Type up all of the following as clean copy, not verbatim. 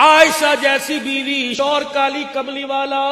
عائشہ جیسی بیوی، شور کالی کملی والا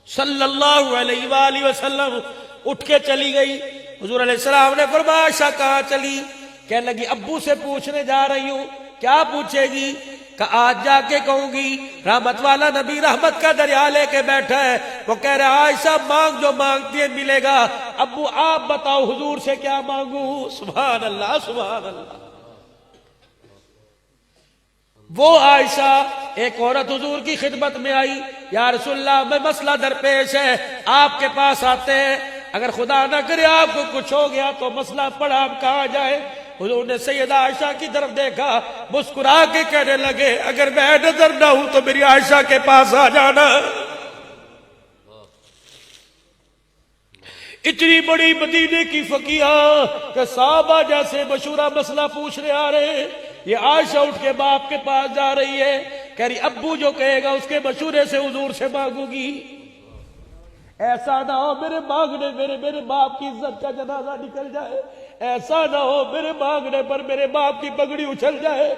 صلی اللہ علیہ وآلہ وسلم اٹھ کے چلی گئی. حضور علیہ السلام نے فرمایا عائشہ کہاں چلی؟ کہنے لگی ابو سے پوچھنے جا رہی ہوں. کیا پوچھے گی؟ کہ آج جا کے کہوں گی رحمت والا نبی رحمت کا دریا لے کے بیٹھا ہے، وہ کہہ رہا عائشہ مانگ جو مانگتی ہے ملے گا. ابو آپ بتاؤ حضور سے کیا مانگوں؟ سبحان اللہ سبحان اللہ. وہ عائشہ ایک عورت حضور کی خدمت میں آئی، یا رسول اللہ میں مسئلہ درپیش ہے، آپ کے پاس آتے ہیں، اگر خدا نہ کرے آپ کو کچھ ہو گیا تو مسئلہ پڑا، آپ کہاں جائیں؟ حضور نے سیدہ عائشہ کی طرف دیکھا، مسکرا کے کہنے لگے اگر میں نظر نہ ہوں تو میری عائشہ کے پاس آ جانا. اتنی بڑی مدینے کی فقیہ کہ صحابہ جیسے مشورہ مسئلہ پوچھنے آ رہے ہیں، یہ عائشہ اٹھ کے باپ کے پاس جا رہی ہے، کہہ رہی ابو جو کہے گا اس کے مشورے سے حضور سے مانگوں گی. ایسا نہ ہو میرے مانگنے میرے باپ کی عزت کا جنازہ نکل جائے، ایسا نہ ہو میرے مانگنے پر میرے باپ کی پگڑی اچھل جائے.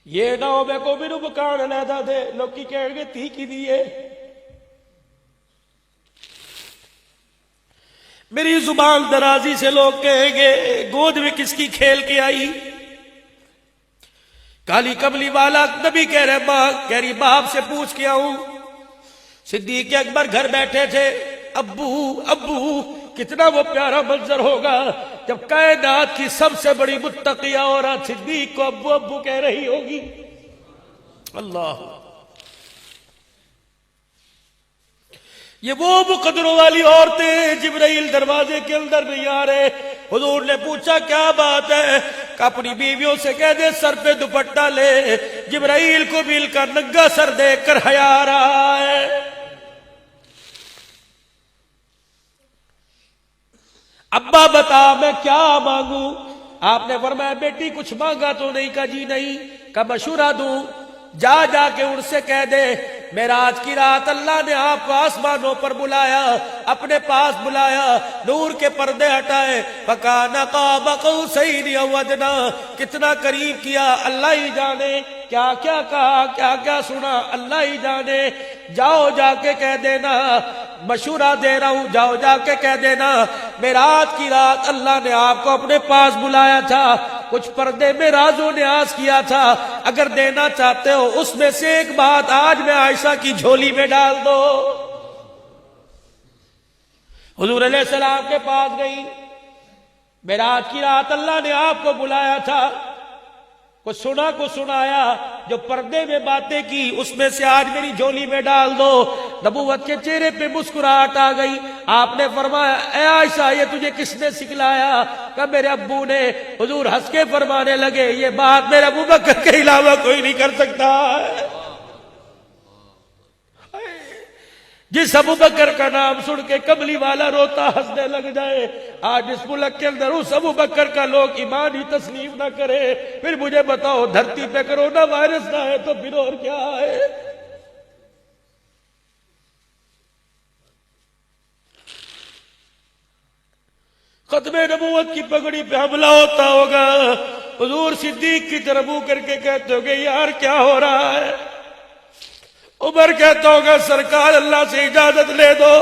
یہ نہ ہو میں کو میرے مکان علیحدہ دے، لوگ کی کہیں گے تھی کی دیئے. میری زبان درازی سے لوگ کہیں گے گود میں کس کی کھیل کے آئی. کالی کملی والا نبی کہہ رہے ماں، کہہ رہی باپ سے پوچھ کے آؤں. صدیق اکبر گھر بیٹھے تھے، ابو ابو. کتنا وہ پیارا منظر ہوگا جب کائنات کی سب سے بڑی متقیہ عورت صدیق کو ابو ابو کہہ رہی ہوگی. اللہ، یہ وہ مقدروں والی عورتیں. جبرائیل دروازے کے اندر نہیں آ رہے. حضور نے پوچھا کیا بات ہے؟ کہ اپنی بیویوں سے کہہ دے سر پہ دوپٹہ لے. جبرائیل کو مل کر ننگا سر دیکھ کر حیا آ رہا ہے. ابا بتا میں کیا مانگوں؟ آپ نے فرمایا بیٹی کچھ مانگا تو نہیں؟ کہا جی نہیں. کہ مشورہ دوں؟ جا جا کے ان سے کہہ دے معراج کی رات اللہ نے آپ کو آسمانوں پر بلایا، اپنے پاس بلایا، نور کے پردے ہٹائے، فَكَانَ قَابَ قَوْسَيْنِ أَوْ أَدْنَىٰ. کتنا قریب کیا اللہ ہی جانے، کیا کیا کہا، کیا کیا سنا اللہ ہی جانے. جاؤ جا کے کہہ دینا، مشورہ دے رہا ہوں، جاؤ جا کے کہہ دینا معراج کی رات اللہ نے آپ کو اپنے پاس بلایا تھا، کچھ پردے میں راز و نیاز کیا تھا، اگر دینا چاہتے ہو اس میں سے ایک بات آج میں عائشہ کی جھولی میں ڈال دو. حضور علیہ السلام کے پاس گئی، معراج کی رات اللہ نے آپ کو بلایا تھا، کچھ سنا کو سنایا، جو پردے میں باتیں کی اس میں سے آج میری جھولی میں ڈال دو. نبوت کے چہرے پہ مسکراہٹ آ گئی. آپ نے فرمایا اے عائشہ یہ تجھے کس نے سکھلایا؟ کہ میرے ابو نے. حضور ہنس کے فرمانے لگے یہ بات میرے ابو بکر کے علاوہ کوئی نہیں کر سکتا. جس ابو بکر کا نام سن کے کملی والا روتا ہنسنے لگ جائے، آج اس ملک کے اندر اس ابو بکر کا لوگ ایمان ہی تسلیم نہ کرے، پھر مجھے بتاؤ دھرتی پہ کرونا وائرس نہ ہے تو پھر اور کیا ہے؟ ختم نبوت کی پگڑی پہ حملہ ہوتا ہوگا، حضور صدیق کی طرف منہ کر کے کہتے ہوگے یار کیا ہو رہا ہے؟ عمر کہتا ہوگا سرکار اللہ سے اجازت لے دو.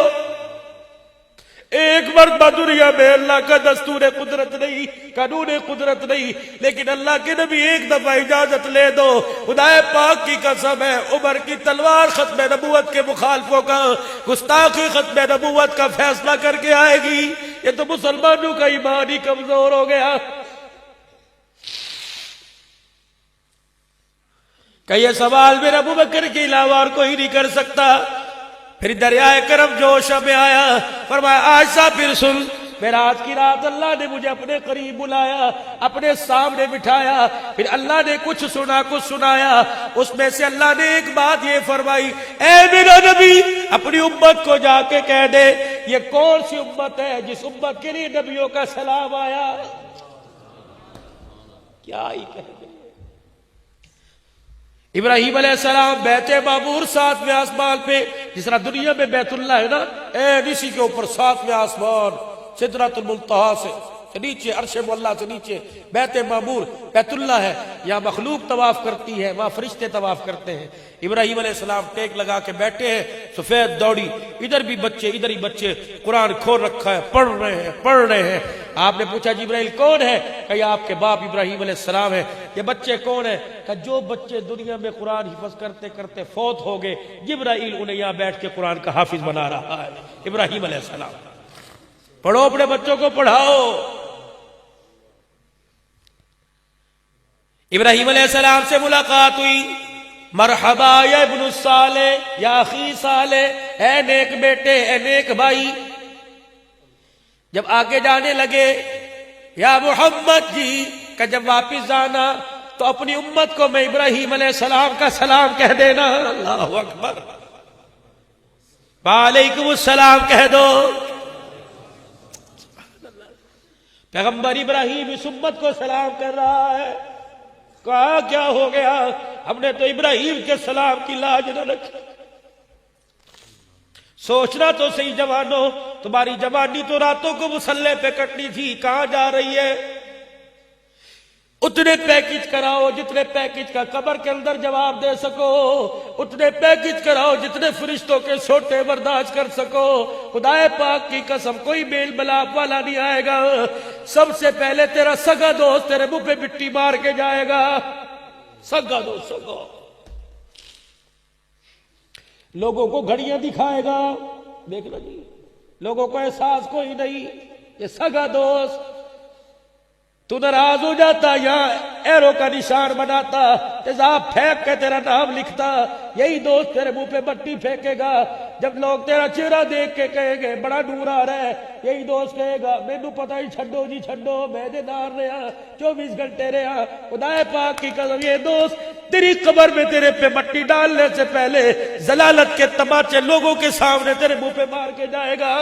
ایک مرتبہ دنیا میں اللہ کا دستور قدرت نہیں، قانون قدرت نہیں، لیکن اللہ کے نبی ایک دفعہ اجازت لے دو. خدا پاک کی قسم ہے عمر کی تلوار ختم نبوت کے مخالفوں کا گستاخی ختم نبوت کا فیصلہ کر کے آئے گی. یہ تو مسلمانوں کا ایمان ہی کمزور ہو گیا. کہ یہ سوال میرے ابو بکر کے علاوہ اور کوئی نہیں کر سکتا. پھر دریائے کرم جوش میں آیا، فرمایا عائشہ پھر سن، معراج کی رات اللہ نے مجھے اپنے قریب بلایا، اپنے سامنے بٹھایا، پھر اللہ نے کچھ سنا کچھ سنایا. اس میں سے اللہ نے ایک بات یہ فرمائی اے میرا نبی اپنی امت کو جا کے کہہ دے یہ کون سی امت ہے جس امت کے لیے نبیوں کا سلام آیا. کیا ہی کہہ دے. ابراہیم علیہ السلام بیت معمور 7ویں آسمان پہ، جس طرح دنیا میں بیت اللہ ہے نا، اسی کے اوپر 7ویں آسمان سدرۃ المنتہا سے سے نیچے، عرش معلیٰ سے نیچے بیت معمور بیت اللہ ہے، یہاں مخلوق طواف کرتی ہے، وہاں فرشتے طواف کرتے ہیں۔ ابراہیم علیہ السلام ٹیک لگا کے بیٹھے ہیں، سفید دوڑی، ادھر بھی بچے ادھر ہی بچے، قرآن کھول رکھا ہے، پڑھ رہے ہیں۔ آپ نے پوچھا جبرائیل کون ہے؟ کہ یہ آپ کے باپ ابراہیم علیہ السلام ہے۔ یہ بچے کون ہیں؟ کہ جو بچے دنیا میں قرآن حفظ کرتے کرتے فوت ہو گئے، جبرائیل انہیں یہاں بیٹھ کے قرآن کا حافظ بنا رہا ہے۔ ابراہیم علیہ السلام، پڑھو، اپنے بچوں کو پڑھاؤ۔ ابراہیم علیہ السلام سے ملاقات ہوئی، مرحبا یا ابن الصالح، یا اخی صالح، اے نیک بیٹے، اے نیک بھائی۔ جب آگے جانے لگے، یا محمد جی، کہ جب واپس جانا تو اپنی امت کو میں ابراہیم علیہ السلام کا سلام کہہ دینا۔ اللہ اکبر، وعلیکم السلام کہہ دو۔ پیغمبر ابراہیم اس امت کو سلام کر رہا ہے۔ کہا کیا ہو گیا؟ ہم نے تو ابراہیم کے سلام کی لاج نہ رکھی۔ سوچنا تو صحیح جوانوں، تمہاری جوانی تو راتوں کو مسلح پہ کٹنی تھی، کہاں جا رہی ہے؟ اتنے پیکج کراؤ جتنے پیکج کا قبر کے اندر جواب دے سکو، اتنے پیکج کراؤ جتنے فرشتوں کے سوٹے برداشت کر سکو۔ خدا پاک کی قسم، کوئی بیل بلاپ والا نہیں آئے گا، سب سے پہلے تیرا سگا دوست تیرے منہ پہ مٹی مار کے جائے گا۔ سگا دوست، سگا لوگوں کو گھڑیاں دکھائے گا، دیکھنا جی، لوگوں کو احساس کوئی نہیں، یہ سگا دوست۔ تو ناراض ہو جاتا یا ایرو کا نشان بناتا، تیزاب پھینک کے تیرا نام لکھتا، یہی دوست تیرے منہ پہ مٹی پھینکے گا۔ جب لوگ تیرا چہرہ دیکھ کے کہیں گے بڑا نور آ رہا ہے، یہی دوست کہے گا مینوں پتہ ہی چھڈو جی چھڈو، میں دے نار رہا 24 گھنٹے رہا۔ خدا پاک کی قسم، یہ دوست تیری قبر میں تیرے پہ مٹی ڈالنے سے پہلے ضلالت کے تماچے لوگوں کے سامنے تیرے منہ پہ مار کے جائے گا۔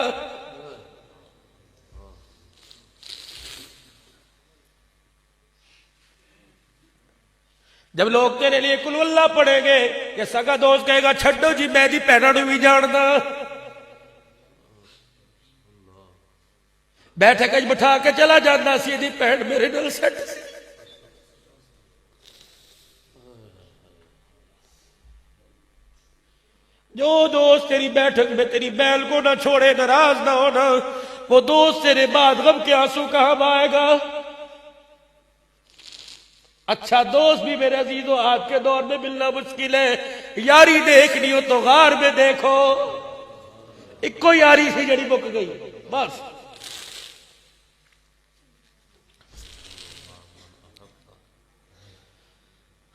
جب لوگ تیرے لیے کل اللہ پڑھیں گے، یہ سگا دوست کہے گا چھڈو جی میں دی پہنا نو بھی جاندا، بیٹھے کج بٹھا کے چلا جانا سی دی پہن میرے نال سٹ سی۔ جو دوست تیری بیٹھک میں تیری بیل کو نہ چھوڑے، ناراض نہ ہونا، وہ دوست تیرے بعد غم کے آنسو کہاں بہائے گا؟ اچھا دوست بھی میرے عزیزوں آج کے دور میں ملنا مشکل ہے۔ یاری دیکھنی ہو تو غار میں دیکھو، ایک کو یاری سی جڑی مک گئی بس۔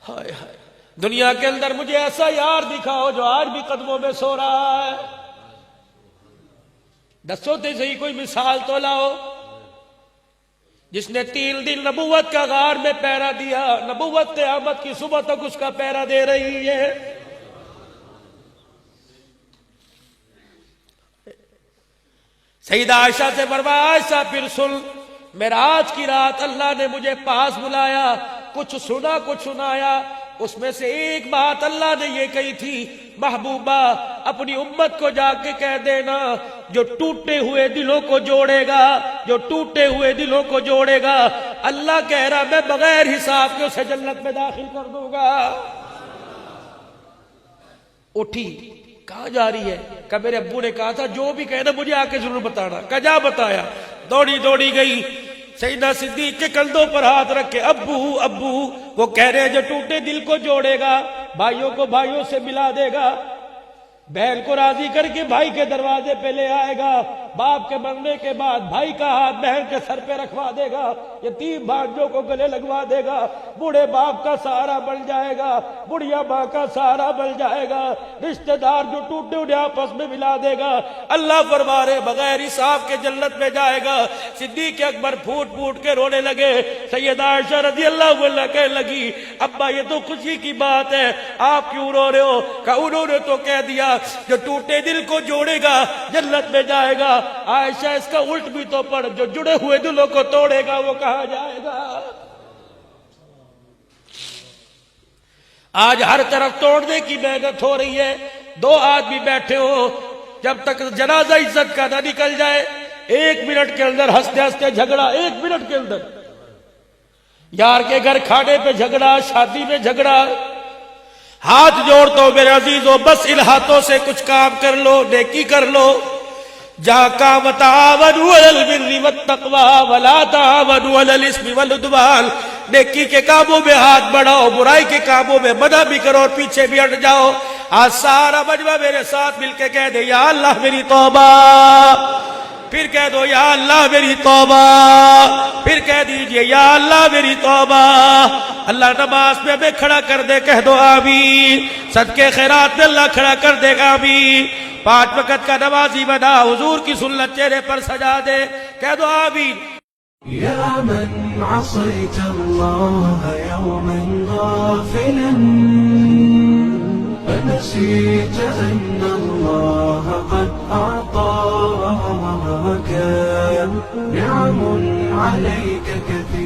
ہائے ہائے، دنیا کے اندر مجھے ایسا یار دکھاؤ جو آج بھی قدموں میں سو رہا ہے، دسو تے صحیح کوئی مثال تو لاؤ، جس نے 3 دن نبوت کا غار میں پہرا دیا، نبوت قیامت کی صبح تک اس کا پہرا دے رہی ہے۔ سیدہ عائشہ سے فرمایا عائشہ پھر سن، معراج کی رات اللہ نے مجھے پاس بلایا، کچھ سنا کچھ سنایا، اس میں سے ایک بات اللہ نے یہ کہی تھی، محبوبہ اپنی امت کو جا کے کہہ دینا جو ٹوٹے ہوئے دلوں کو جوڑے گا، جو ٹوٹے ہوئے دلوں کو جوڑے گا، اللہ کہہ رہا میں بغیر حساب کے اسے جنت میں داخل کر دوں گا۔ اٹھی، کہاں جا رہی ہے؟ کہ میرے ابو نے کہا تھا جو بھی کہنا مجھے آ کے ضرور بتانا، کہ جا بتایا، دوڑی دوڑی گئی، سیدنا صدیق کے کندھوں پر ہاتھ رکھ کے ابو ابو، وہ کہہ رہے ہیں جو ٹوٹے دل کو جوڑے گا، بھائیوں کو بھائیوں سے ملا دے گا، بہن کو راضی کر کے بھائی کے دروازے پہ لے آئے گا، باپ کے مرنے کے بعد بھائی کا ہاتھ بہن کے سر پہ رکھوا دے گا، یتیم بھانجوں کو گلے لگوا دے گا، بوڑھے باپ کا سہارا بن جائے گا، بڑھیا ماں کا سہارا بن جائے گا، رشتہ دار جو ٹوٹے انہیں آپس میں ملا دے گا، اللہ فرما رہے بغیر حساب کے جنت میں جائے گا۔ صدیق اکبر پھوٹ پھوٹ کے رونے لگے، سیدہ عائشہ رضی اللہ عنہا کہنے لگی ابا یہ تو خوشی کی بات ہے، آپ کیوں رو رہے ہو؟ کہ انہوں نے تو کہہ دیا جو ٹوٹے دل کو جوڑے گا جنت میں جائے گا۔ عائشہ اس کا الٹ بھی تو پڑھ، جو جڑے ہوئے دلوں کو توڑے گا وہ کہاں جائے گا؟ آج ہر طرف توڑنے کی محنت ہو رہی ہے، 2 آدمی بیٹھے ہو، جب تک جنازہ عزت کا نہ نکل جائے 1 منٹ کے اندر ہنستے ہنستے جھگڑا، 1 منٹ کے اندر یار کے گھر کھانے پہ جھگڑا، شادی میں جھگڑا. ہاتھ جوڑتا ہوں میرے عزیزو، بس ان ہاتھوں سے کچھ کام کر لو، نیکی کر لو. جہاں کام تعاونوا علی البر والتقوی ولا تعاونوا علی الاثم والعدوان، نیکی کے کاموں میں ہاتھ بڑھاؤ، برائی کے کاموں میں منع بھی کرو اور پیچھے بھی ہٹ جاؤ. آج سارا مجمع میرے ساتھ مل کے کہہ دے یا اللہ میری توبہ، پھر کہہ دو یا اللہ میری توبہ، پھر کہہ دیجئے یا اللہ میری توبہ. اللہ نماز میں ہمیں کھڑا کر دے، کہہ دو آمین. صدقے خیرات میں اللہ کھڑا کر دے گا، آمین. 5 وقت کا نمازی بنا، حضور کی سنت چہرے پر سجا دے، کہہ دو آمین. يا من عصيت الله يوما غافلا فنسيت أن الله قد أعطاك نعم عليك كثيرة